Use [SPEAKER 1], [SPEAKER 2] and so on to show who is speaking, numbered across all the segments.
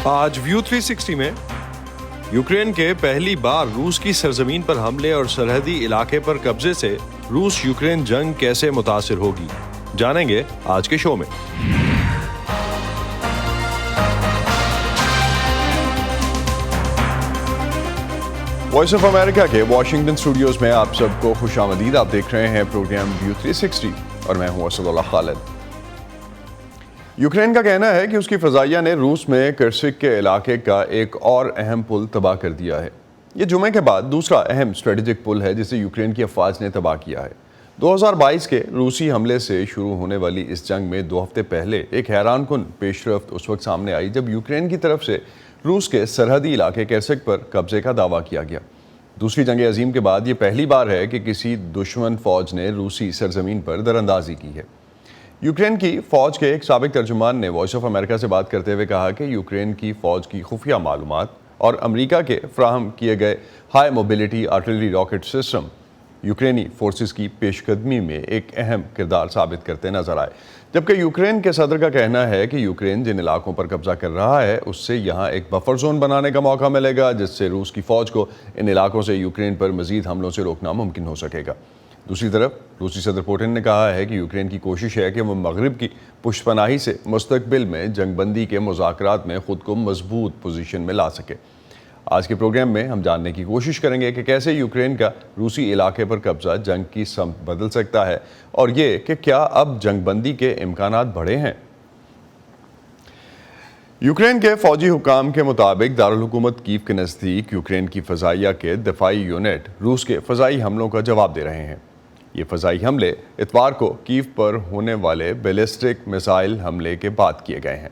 [SPEAKER 1] آج ویو 360 میں یوکرین کے پہلی بار روس کی سرزمین پر حملے اور سرحدی علاقے پر قبضے سے روس یوکرین جنگ کیسے متاثر ہوگی، جانیں گے آج کے شو میں۔ وائس آف امریکہ کے واشنگٹن اسٹوڈیوز میں آپ سب کو خوش آمدید۔ آپ دیکھ رہے ہیں پروگرام ویو 360 اور میں ہوں اسد اللہ خالد۔ یوکرین کا کہنا ہے کہ اس کی فضائیہ نے روس میں کرسک کے علاقے کا ایک اور اہم پل تباہ کر دیا ہے۔ یہ جمعے کے بعد دوسرا اہم اسٹریٹجک پل ہے جسے یوکرین کی افواج نے تباہ کیا ہے۔ 2022 کے روسی حملے سے شروع ہونے والی اس جنگ میں 2 ہفتے پہلے ایک حیران کن پیش رفت اس وقت سامنے آئی جب یوکرین کی طرف سے روس کے سرحدی علاقے کرسک پر قبضے کا دعویٰ کیا گیا۔ دوسری جنگ عظیم کے بعد یہ پہلی بار ہے کہ کسی دشمن فوج نے روسی سرزمین پر دراندازی کی ہے۔ یوکرین کی فوج کے ایک سابق ترجمان نے وائس آف امریکہ سے بات کرتے ہوئے کہا کہ یوکرین کی فوج کی خفیہ معلومات اور امریکہ کے فراہم کیے گئے high mobility artillery rocket system یوکرینی فورسز کی پیش قدمی میں ایک اہم کردار ثابت کرتے نظر آئے، جبکہ یوکرین کے صدر کا کہنا ہے کہ یوکرین جن علاقوں پر قبضہ کر رہا ہے اس سے یہاں ایک بفر زون بنانے کا موقع ملے گا جس سے روس کی فوج کو ان علاقوں سے یوکرین پر مزید حملوں سے روکنا ممکن ہو سکے گا۔ دوسری طرف روسی صدر پوٹن نے کہا ہے کہ یوکرین کی کوشش ہے کہ وہ مغرب کی پشت پناہی سے مستقبل میں جنگ بندی کے مذاکرات میں خود کو مضبوط پوزیشن میں لا سکے۔ آج کے پروگرام میں ہم جاننے کی کوشش کریں گے کہ کیسے یوکرین کا روسی علاقے پر قبضہ جنگ کی سمت بدل سکتا ہے اور یہ کہ کیا اب جنگ بندی کے امکانات بڑھے ہیں۔ یوکرین کے فوجی حکام کے مطابق دارالحکومت کیف کے نزدیک یوکرین کی فضائیہ کے دفاعی یونٹ روس کے فضائی حملوں کا جواب دے رہے ہیں۔ یہ فضائی حملے اتوار کو کیف پر ہونے والے بیلسٹک میزائل حملے کے بعد کیے گئے ہیں۔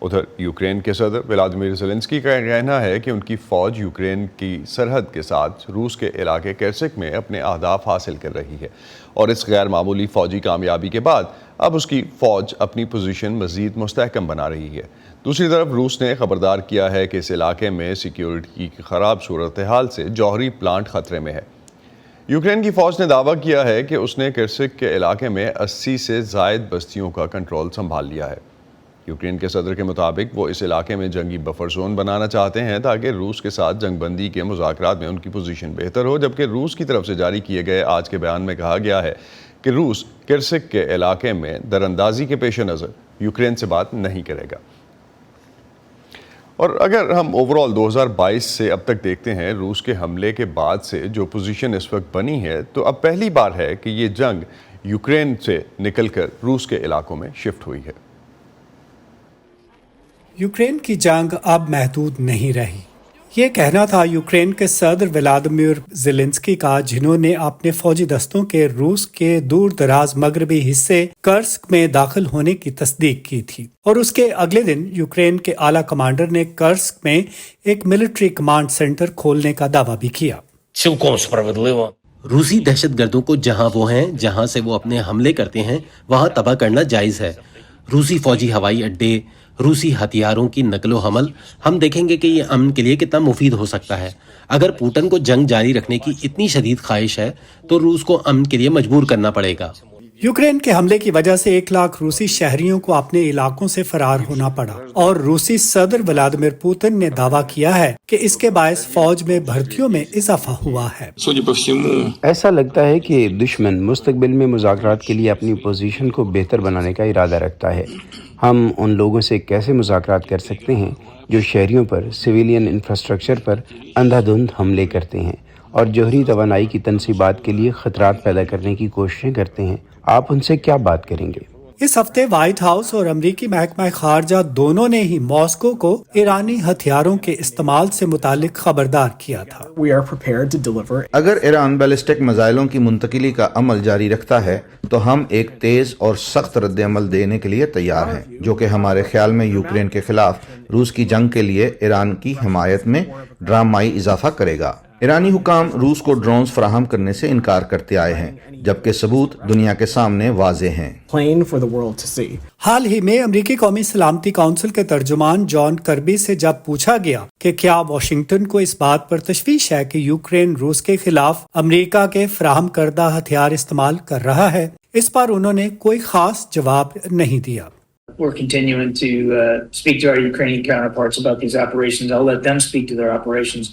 [SPEAKER 1] ادھر یوکرین کے صدر ولادیمیر زیلنسکی کا کہنا ہے کہ ان کی فوج یوکرین کی سرحد کے ساتھ روس کے علاقے کرسک میں اپنے اہداف حاصل کر رہی ہے اور اس غیر معمولی فوجی کامیابی کے بعد اب اس کی فوج اپنی پوزیشن مزید مستحکم بنا رہی ہے۔ دوسری طرف روس نے خبردار کیا ہے کہ اس علاقے میں سیکیورٹی کی خراب صورتحال سے جوہری پلانٹ خطرے میں ہے۔ یوکرین کی فوج نے دعویٰ کیا ہے کہ اس نے کرسک کے علاقے میں 80 سے زائد بستیوں کا کنٹرول سنبھال لیا ہے۔ یوکرین کے صدر کے مطابق وہ اس علاقے میں جنگی بفر زون بنانا چاہتے ہیں تاکہ روس کے ساتھ جنگ بندی کے مذاکرات میں ان کی پوزیشن بہتر ہو، جبکہ روس کی طرف سے جاری کیے گئے آج کے بیان میں کہا گیا ہے کہ روس کرسک کے علاقے میں دراندازی کے پیش نظر یوکرین سے بات نہیں کرے گا۔ اور اگر ہم اوورال 2022 سے اب تک دیکھتے ہیں روس کے حملے کے بعد سے جو پوزیشن اس وقت بنی ہے تو اب پہلی بار ہے کہ یہ جنگ یوکرین سے نکل کر روس کے علاقوں میں شفٹ ہوئی ہے۔
[SPEAKER 2] یوکرین کی جنگ اب محدود نہیں رہی، یہ کہنا تھا یوکرین کے صدر ولادیمیر زیلنسکی کا، جنہوں نے اپنے فوجی دستوں کے روس کے دور دراز مغربی حصے کرسک میں داخل ہونے کی تصدیق کی تھی، اور اس کے اگلے دن یوکرین کے اعلیٰ کمانڈر نے کرسک میں ایک ملٹری کمانڈ سینٹر کھولنے کا دعویٰ بھی کیا۔
[SPEAKER 3] روسی دہشت گردوں کو جہاں وہ ہیں، جہاں سے وہ اپنے حملے کرتے ہیں، وہاں تباہ کرنا جائز ہے۔ روسی فوجی ہوائی اڈے، روسی ہتھیاروں کی نقل و حمل، ہم دیکھیں گے کہ یہ امن کے لیے کتنا مفید ہو سکتا ہے۔ اگر پوٹن کو جنگ جاری رکھنے کی اتنی شدید خواہش ہے تو روس کو امن کے لیے مجبور کرنا پڑے گا۔
[SPEAKER 2] یوکرین کے حملے کی وجہ سے 1 لاکھ روسی شہریوں کو اپنے علاقوں سے فرار ہونا پڑا، اور روسی صدر ولادیمیر پوتن نے دعویٰ کیا ہے کہ اس کے باعث فوج میں بھرتیوں میں اضافہ ہوا ہے۔
[SPEAKER 4] ایسا لگتا ہے کہ دشمن مستقبل میں مذاکرات کے لیے اپنی پوزیشن کو بہتر بنانے کا ارادہ رکھتا ہے۔ ہم ان لوگوں سے کیسے مذاکرات کر سکتے ہیں جو شہریوں پر، سویلین انفراسٹرکچر پر اندھا دھند حملے کرتے ہیں اور جوہری توانائی کی تنصیبات کے لیے خطرات پیدا کرنے کی کوششیں کرتے ہیں؟ آپ ان سے کیا بات کریں گے؟
[SPEAKER 2] اس ہفتے وائٹ ہاؤس اور امریکی محکمہ خارجہ دونوں نے ہی ماسکو کو ایرانی ہتھیاروں کے استعمال سے متعلق خبردار کیا تھا۔
[SPEAKER 5] اگر ایران بیلسٹک میزائلوں کی منتقلی کا عمل جاری رکھتا ہے تو ہم ایک تیز اور سخت رد عمل دینے کے لیے تیار ہیں، جو کہ ہمارے خیال میں یوکرین کے خلاف روس کی جنگ کے لیے ایران کی حمایت میں ڈرامائی اضافہ کرے گا۔ ایرانی حکام روس کو ڈرونز فراہم کرنے سے انکار کرتے آئے ہیں، جبکہ ثبوت دنیا کے سامنے واضح ہیں۔
[SPEAKER 2] حال ہی میں امریکی قومی سلامتی کونسل کے ترجمان جان کربی سے جب پوچھا گیا کہ کیا واشنگٹن کو اس بات پر تشویش ہے کہ یوکرین روس کے خلاف امریکہ کے فراہم کردہ ہتھیار استعمال کر رہا ہے، اس پر انہوں نے کوئی خاص جواب نہیں دیا۔
[SPEAKER 6] we're continuing to speak to our Ukrainian counterparts about these operations. I'll let them speak to their operations.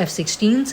[SPEAKER 7] F-16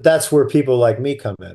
[SPEAKER 8] That's where people like me come in.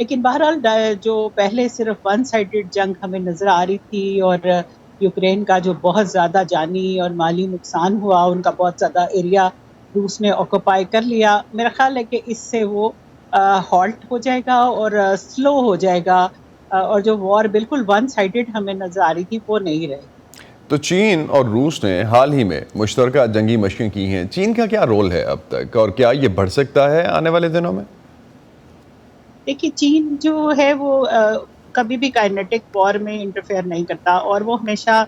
[SPEAKER 9] لیکن بہرحال جو پہلے صرف ون سائڈڈ جنگ ہمیں نظر آ رہی تھی اور یوکرین کا جو بہت زیادہ جانی اور مالی نقصان ہوا، ان کا بہت زیادہ ایریا روس نے آکوپائی کر لیا، میرا خیال ہے کہ اس سے وہ ہالٹ ہو جائے گا اور سلو ہو جائے گا، اور جو وار بالکل ون سائڈڈ ہمیں نظر آ رہی تھی وہ نہیں رہے.
[SPEAKER 1] تو چین اور روس نے حال ہی میں مشترکہ جنگی مشقیں کی ہیں. چین کا کیا رول ہے اب تک اور کیا یہ بڑھ سکتا ہے آنے والے دنوں میں؟
[SPEAKER 9] دیکھیے چین جو ہے وہ کبھی بھی کائنیٹک وار میں انٹرفیئر نہیں کرتا اور وہ ہمیشہ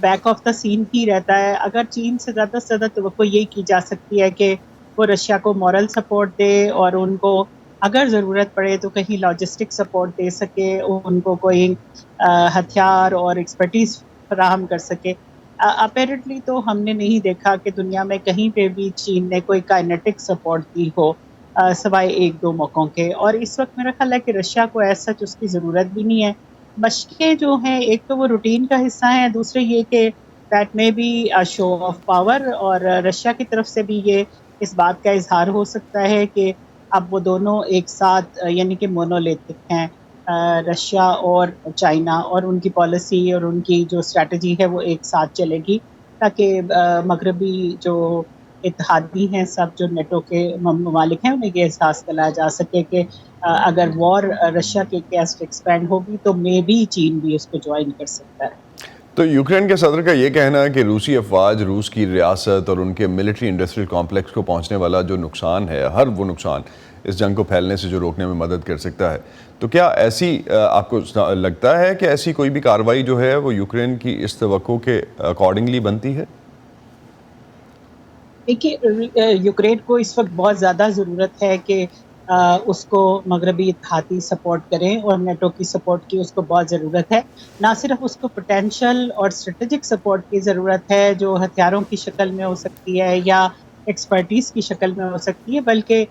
[SPEAKER 9] بیک آف دا سین ہی رہتا ہے. اگر چین سے زیادہ توقع یہی کی جا سکتی ہے کہ وہ رشیا کو مورل سپورٹ دے اور ان کو اگر ضرورت پڑے تو کہیں لاجسٹک سپورٹ دے سکے، ان کو کوئی ہتھیار اور ایکسپرٹیز فراہم کر سکے. اپیرنٹلی تو ہم نے نہیں دیکھا کہ دنیا میں کہیں پہ بھی چین نے کوئی کائنیٹک سپورٹ دی ہو سوائے ایک دو موقعوں کے، اور اس وقت میرا خیال ہے کہ رشیا کو ایسا اس کی ضرورت بھی نہیں ہے. مشقیں جو ہیں ایک تو وہ روٹین کا حصہ ہیں، دوسرے یہ کہ دیٹ میں بی شو آف پاور، اور رشیا کی طرف سے بھی یہ اس بات کا اظہار ہو سکتا ہے کہ اب وہ دونوں ایک ساتھ یعنی کہ مونولیتھک ہیں، رشیا اور چائنا، اور ان کی پالیسی اور ان کی جو اسٹریٹجی ہے وہ ایک ساتھ چلے گی تاکہ مغربی جو اتحادی ہیں سب جو نیٹو کے ممالک ہیں انہیں یہ احساس دلایا جا سکے کہ اگر وار رشیا کے اگینسٹ ایکسپینڈ ہوگی تو مے بی چین بھی اس کو جوائن کر سکتا ہے.
[SPEAKER 1] تو یوکرین کے صدر کا یہ کہنا ہے کہ روسی افواج روس کی ریاست اور ان کے ملٹری انڈسٹریل کمپلیکس کو پہنچنے والا جو نقصان ہے، ہر وہ نقصان اس جنگ کو پھیلنے سے جو روکنے میں مدد کر سکتا ہے. تو کیا ایسی آپ کو لگتا ہے کہ ایسی کوئی بھی کارروائی جو ہے وہ یوکرین کی اس توقع کے اکارڈنگلی بنتی ہے؟
[SPEAKER 9] دیکھیے یوکرین کو اس وقت بہت زیادہ ضرورت ہے کہ اس کو مغربی اتحادی سپورٹ کریں، اور نیٹو کی سپورٹ کی اس کو بہت ضرورت ہے. نہ صرف اس کو پوٹینشیل اور اسٹریٹجک سپورٹ کی ضرورت ہے جو ہتھیاروں کی شکل میں ہو سکتی ہے یا ایکسپرٹیز کی شکل میں ہو سکتی ہے، بلکہ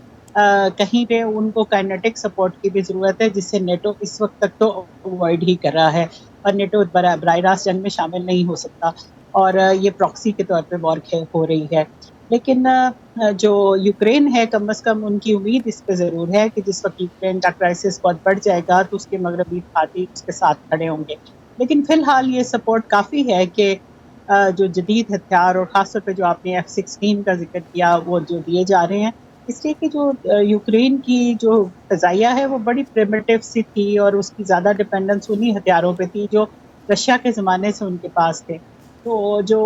[SPEAKER 9] کہیں پہ ان کو کائنیٹک سپورٹ کی بھی ضرورت ہے، جس سے نیٹو اس وقت تک تو اوائڈ ہی کر رہا ہے، اور نیٹو براہ راست جنگ میں شامل نہیں ہو سکتا، اور یہ پراکسی کے طور پہ وار ہو رہی ہے. لیکن جو یوکرین ہے کم از کم ان کی امید اس پہ ضرور ہے کہ جس وقت یوکرین کا کرائسس بہت بڑھ جائے گا تو اس کے مغربی اتحادی اس کے ساتھ کھڑے ہوں گے. لیکن فی الحال یہ سپورٹ کافی ہے کہ جو جدید ہتھیار اور خاص طور پہ جو آپ نے F-16 کا ذکر کیا وہ جو دیے جا رہے ہیں، اس لیے کہ جو یوکرین کی جو فضائیہ ہے وہ بڑی پریمیٹیو سی تھی اور اس کی زیادہ ڈپینڈنس انہی ہتھیاروں پہ تھی جو رشیا کے زمانے سے ان کے پاس تھے. تو جو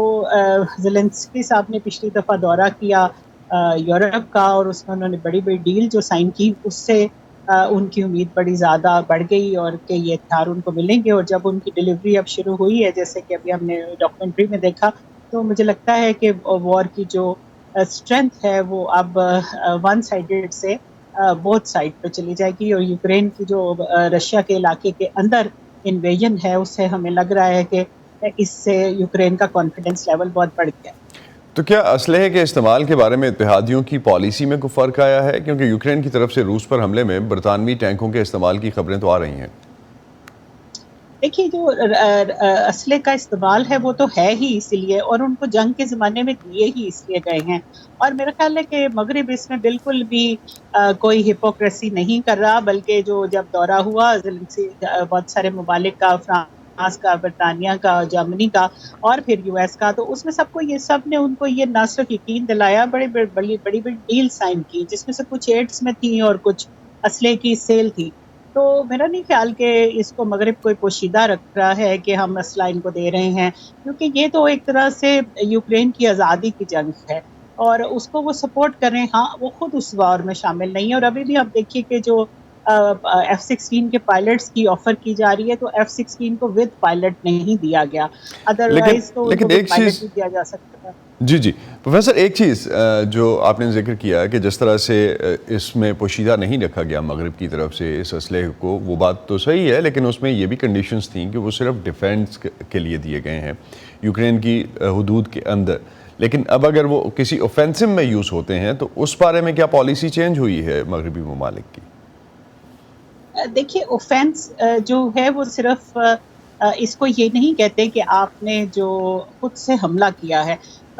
[SPEAKER 9] زیلنسکی صاحب نے پچھلی دفعہ دورہ کیا یورپ کا، اور اس میں انہوں نے بڑی بڑی ڈیل جو سائن کی، اس سے ان کی امید بڑی زیادہ بڑھ گئی اور کہ یہ ہتھیار ان کو ملیں گے. اور جب ان کی ڈلیوری اب شروع ہوئی ہے جیسے کہ ابھی ہم نے ڈاکومنٹری میں دیکھا، تو مجھے لگتا ہے کہ وار کی جو اسٹرینتھ ہے وہ اب ون سائڈڈ سے بہت سائڈ پہ چلی جائے گی، اور یوکرین کی جو رشیا کے علاقے کے اندر انویژن ہے اس سے ہمیں لگ رہا ہے کہ اس سے یوکرین کا کانفیڈنس لیول بہت بڑھ گیا.
[SPEAKER 1] تو کیا اسلحے کے استعمال کے بارے میں اتحادیوں کی پالیسی میں کوئی فرق آیا ہے؟ کیونکہ یوکرین کی طرف سے روس پر حملے میں برطانوی ٹینکوں کے استعمال کی خبریں تو آ رہی ہیں.
[SPEAKER 9] دیکھیے جو اسلحے کا استعمال ہے وہ تو ہے ہی اسی لیے، اور ان کو جنگ کے زمانے میں دیے ہی اس لیے گئے ہیں، اور میرا خیال ہے کہ مغرب اس میں بالکل بھی کوئی ہپوکریسی نہیں کر رہا، بلکہ جو جب دورہ ہوا بہت سارے ممالک کا، فرانس کا، برطانیہ کا، جرمنی کا اور پھر یو ایس کا، تو اس میں سب نے ان کو یہ نہ صرف یقین دلایا، بڑی ڈیل سائن کی جس میں سے کچھ ایڈس میں تھیں اور کچھ اسلحے کی سیل تھی. تو میرا نہیں خیال کہ اس کو مغرب کوئی پوشیدہ رکھ رہا ہے کہ ہم اسلحہ ان کو دے رہے ہیں، کیونکہ یہ تو ایک طرح سے یوکرین کی آزادی کی جنگ ہے اور اس کو وہ سپورٹ کر رہے ہیں. ہاں وہ خود اس وار میں شامل نہیں ہے، اور ابھی بھی آپ دیکھیے کہ جو F-16 کے پائلٹس کی آفر کی جا رہی ہے تو F-16 کو ود پائلٹ نہیں دیا گیا، ادروائز تو ان کو پائلٹ بھی دیا جا سکتا تھا.
[SPEAKER 1] جی پروفیسر، ایک چیز جو آپ نے ذکر کیا کہ جس طرح سے اس میں پوشیدہ نہیں رکھا گیا مغرب کی طرف سے اس اسلحے کو، وہ بات تو صحیح ہے، لیکن اس میں یہ بھی کنڈیشنز تھیں کہ وہ صرف ڈیفینس کے لیے دیے گئے ہیں یوکرین کی حدود کے اندر. لیکن اب اگر وہ کسی اوفینسو میں یوز ہوتے ہیں تو اس بارے میں کیا پالیسی چینج ہوئی ہے مغربی ممالک کی؟
[SPEAKER 9] دیکھیے اوفینس جو ہے وہ صرف اس کو یہ نہیں کہتے کہ آپ نے جو خود سے حملہ کیا ہے،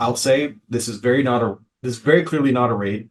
[SPEAKER 10] I'll say this is very clearly not a raid.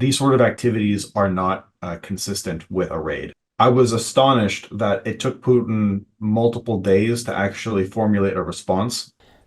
[SPEAKER 10] These sort of activities are not consistent with a raid. I was astonished that it took Putin multiple days to actually formulate a response.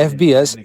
[SPEAKER 11] FBS,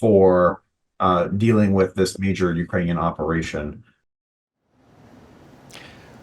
[SPEAKER 10] For dealing with this major Ukrainian operation.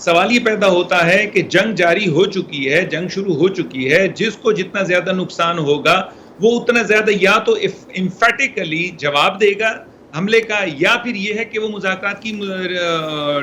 [SPEAKER 12] سوال یہ پیدا ہوتا ہے کہ جنگ جاری ہو چکی ہے، جنگ شروع ہو چکی ہے، جس کو جتنا زیادہ نقصان ہوگا وہ اتنا زیادہ یا تو امفیٹیکلی جواب دے گا حملے کا، یا پھر یہ ہے کہ وہ مذاکرات کی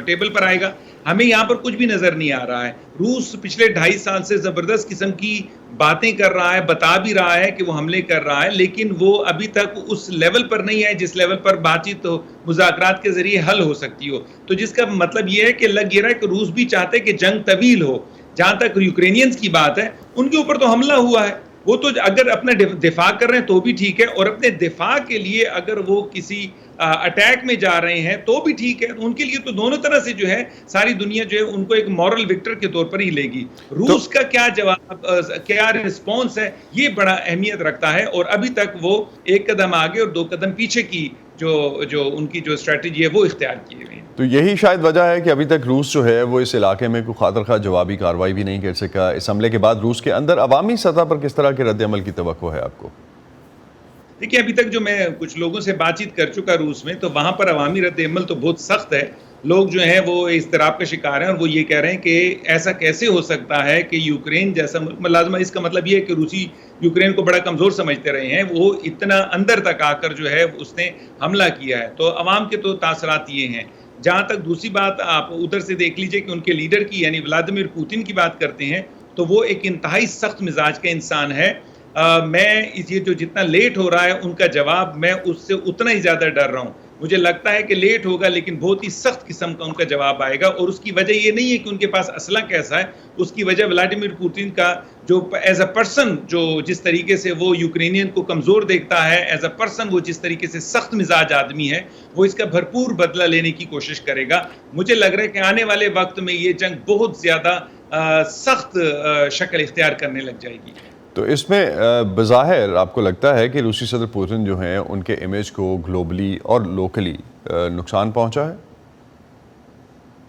[SPEAKER 12] ٹیبل پر آئے گا. ہمیں یہاں پر کچھ بھی نظر نہیں آ رہا ہے. روس پچھلے 2.5 سال سے زبردست قسم کی باتیں کر رہا ہے، بتا بھی رہا ہے کہ وہ حملے کر رہا ہے، لیکن وہ ابھی تک اس لیول پر نہیں ہے جس لیول پر بات چیت مذاکرات کے ذریعے حل ہو سکتی ہو. تو جس کا مطلب یہ ہے کہ لگ یہ رہا ہے کہ روس بھی چاہتے کہ جنگ طویل ہو. جہاں تک یوکرینینز کی بات ہے، ان کے اوپر تو حملہ ہوا ہے، وہ تو اگر اپنا دفاع کر رہے ہیں تو بھی ٹھیک ہے، اور اپنے دفاع کے لیے اگر وہ کسی اٹیک میں جا رہے ہیں تو بھی ٹھیک ہے. ان کے لیے تو دونوں طرح سے جو ہے ساری دنیا جو ہے ان کو ایک مورل وکٹر کے طور پر ہی لے گی. روس کا کیا جواب، کیا رسپانس ہے، یہ بڑا اہمیت رکھتا ہے. اور ابھی تک وہ 1 قدم آگے اور 2 قدم پیچھے کی جو ان کی جو اسٹریٹجی ہے وہ اختیار کیے ہوئے ہیں.
[SPEAKER 1] تو یہی شاید وجہ ہے کہ ابھی تک روس جو ہے وہ اس علاقے میں کوئی خاطر خواہ جوابی کارروائی بھی نہیں کر سکا. اس حملے کے بعد روس کے اندر عوامی سطح پر کس طرح کے رد عمل کی توقع ہے آپ کو؟
[SPEAKER 12] دیکھیں، ابھی تک جو میں کچھ لوگوں سے بات چیت کر چکا روس میں، تو وہاں پر عوامی رد عمل تو بہت سخت ہے. لوگ جو ہیں وہ اضطراب کا شکار ہیں، اور وہ یہ کہہ رہے ہیں کہ ایسا کیسے ہو سکتا ہے کہ یوکرین جیسا ملازمہ، اس کا مطلب یہ ہے کہ روسی یوکرین کو بڑا کمزور سمجھتے رہے ہیں، وہ اتنا اندر تک آ کر جو ہے اس نے حملہ کیا ہے. تو عوام کے تو تاثرات یہ ہیں. جہاں تک دوسری بات آپ ادھر سے دیکھ لیجئے کہ ان کے لیڈر کی یعنی ولادیمیر پوتن کی بات کرتے ہیں، تو وہ ایک انتہائی سخت مزاج کا انسان ہے. میں یہ جو جتنا لیٹ ہو رہا ہے ان کا جواب، میں اس سے اتنا ہی زیادہ ڈر رہا ہوں. مجھے لگتا ہے کہ لیٹ ہوگا لیکن بہت ہی سخت قسم کا ان کا جواب آئے گا. اور اس کی وجہ یہ نہیں ہے کہ ان کے پاس اسلحہ کیسا ہے، اس کی وجہ ولادیمیر پوتن کا جو ایز اے پرسن، جو جس طریقے سے وہ یوکرینین کو کمزور دیکھتا ہے، ایز اے پرسن وہ جس طریقے سے سخت مزاج آدمی ہے، وہ اس کا بھرپور بدلہ لینے کی کوشش کرے گا. مجھے لگ رہا ہے کہ آنے والے وقت میں یہ جنگ بہت زیادہ سخت شکل اختیار کرنے لگ جائے گی.
[SPEAKER 1] تو اس میں بظاہر آپ کو لگتا ہے کہ روسی صدر پوتن جو ہیں ان کے امیج کو گلوبلی اور لوکلی نقصان پہنچا ہے؟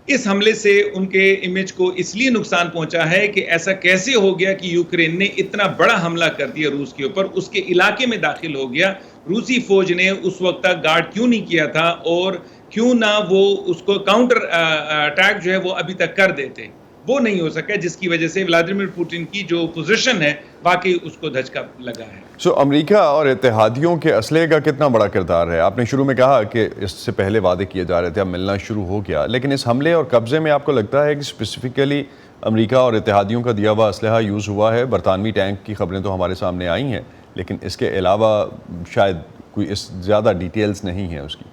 [SPEAKER 12] اس حملے سے ان کے امیج کو اس لیے نقصان پہنچا ہے کہ ایسا کیسے ہو گیا کہ یوکرین نے اتنا بڑا حملہ کر دیا روس کے اوپر، اس کے علاقے میں داخل ہو گیا. روسی فوج نے اس وقت تک گارڈ کیوں نہیں کیا تھا، اور کیوں نہ وہ اس کو کاؤنٹر اٹیک جو ہے وہ ابھی تک کر دیتے. وہ نہیں ہو سکا، جس کی وجہ سے ولادیمیر پوتن کی جو پوزیشن ہے واقعی اس کو دھچکا لگا ہے.
[SPEAKER 1] امریکہ اور اتحادیوں کے اسلحے کا کتنا بڑا کردار ہے؟ آپ نے شروع میں کہا کہ اس سے پہلے وعدے کیے جا رہے تھے، اب ملنا شروع ہو گیا، لیکن اس حملے اور قبضے میں آپ کو لگتا ہے کہ اسپیسیفکلی امریکہ اور اتحادیوں کا دیا ہوا اسلحہ یوز ہوا ہے؟ برطانوی ٹینک کی خبریں تو ہمارے سامنے آئی ہیں، لیکن اس کے علاوہ شاید کوئی اس زیادہ ڈیٹیلز نہیں ہیں اس کی.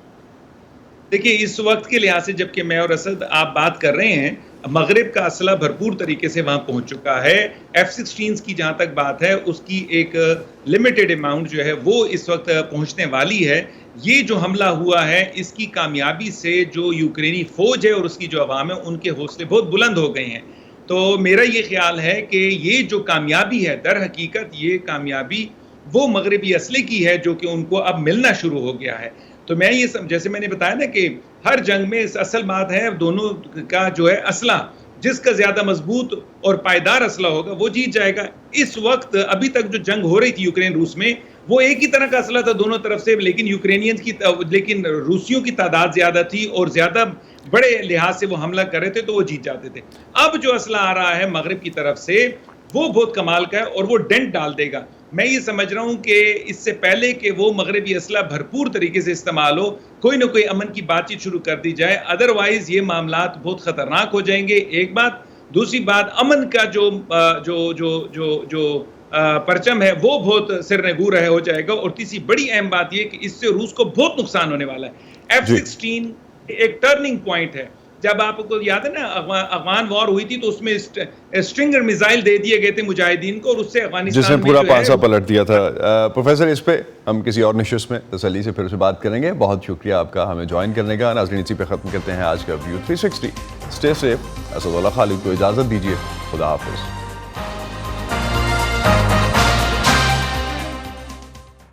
[SPEAKER 12] دیکھیے، اس وقت کے لحاظ سے جبکہ میں اور اسد آپ بات کر رہے ہیں، مغرب کا اسلحہ بھرپور طریقے سے وہاں پہنچ چکا ہے. F-16 کی جہاں تک بات ہے، اس کی ایک لمیٹڈ اماؤنٹ جو ہے وہ اس وقت پہنچنے والی ہے. یہ جو حملہ ہوا ہے، اس کی کامیابی سے جو یوکرینی فوج ہے اور اس کی جو عوام ہے، ان کے حوصلے بہت بلند ہو گئے ہیں. تو میرا یہ خیال ہے کہ یہ جو کامیابی ہے، در حقیقت یہ کامیابی وہ مغربی اسلحے کی ہے جو کہ ان کو اب ملنا شروع ہو گیا ہے. تو میں یہ جیسے میں نے بتایا نا کہ ہر جنگ میں اصل بات ہے دونوں کا جو ہے اسلحہ، جس کا زیادہ مضبوط اور پائیدار اسلحہ ہوگا وہ جیت جائے گا. اس وقت ابھی تک جو جنگ ہو رہی تھی یوکرین روس میں، وہ ایک ہی طرح کا اسلحہ تھا دونوں طرف سے، لیکن روسیوں کی تعداد زیادہ تھی اور زیادہ بڑے لحاظ سے وہ حملہ کر رہے تھے تو وہ جیت جاتے تھے. اب جو اسلحہ آ رہا ہے مغرب کی طرف سے، وہ بہت کمال کا ہے اور وہ ڈنٹ ڈال دے گا. میں یہ سمجھ رہا ہوں کہ اس سے پہلے کہ وہ مغربی اسلحہ بھرپور طریقے سے استعمال ہو، کوئی نہ کوئی امن کی بات چیت شروع کر دی جائے، ادروائز یہ معاملات بہت خطرناک ہو جائیں گے. ایک بات. دوسری بات، امن کا جو پرچم ہے وہ بہت سرنگوں رہے ہو جائے گا. اور تیسری بڑی اہم بات یہ کہ اس سے روس کو بہت نقصان ہونے والا ہے. F-16 ایک ٹرننگ پوائنٹ ہے. جب آپ کو یاد ہے نا افغان وار ہوئی تھی تو اس میں اسٹرنگر میزائل دے دیے گئے تھے مجاہدین کو، اور اس سے افغانستان
[SPEAKER 1] جس نے پورا پانسا پلٹ دیا تھا. پروفیسر، اس پہ ہم کسی اور نشست میں تسلی سے پھر سے بات کریں گے. بہت شکریہ آپ کا ہمیں جوائن کرنے کا. ناظرین، اسی پہ ختم کرتے ہیں آج کا view 360. Stay safe. Asadullah Khalid کو اجازت دیجیے. خدا حافظ.